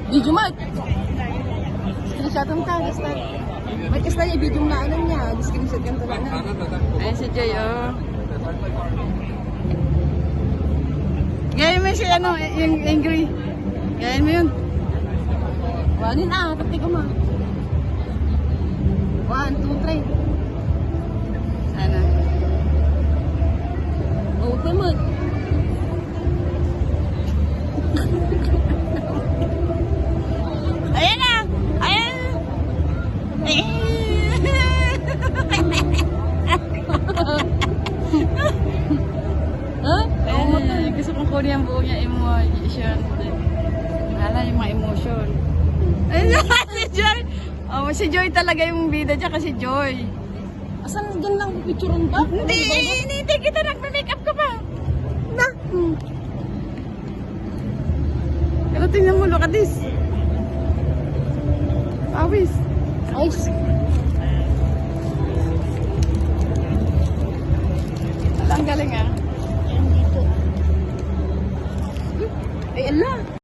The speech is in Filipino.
Video mo. Screenshot mo ka. May kasta niya, video na ano niya. Screenshot ka talaga na. Ayan si Joy, oh. Gaya mo si ano, yung angry. Gaya mo yun. Wanin tati ko ma. 1, 2, 3. Ano? Oh, mo. Ayan na! Ayan! Ha? Ayan, gusto kong kunin ang buo niya emotion. Wala yung mga emotion. Ayun si Joy! Oh, si Joy talaga yung bida dyan kasi Joy. Asan dyan lang picturean ba? Hindi kita nagme-makeup ka pa. Na. Pero tingnan mo, look at this. Pawis. Ayos. Wala, ang galing ah. Eh, ala.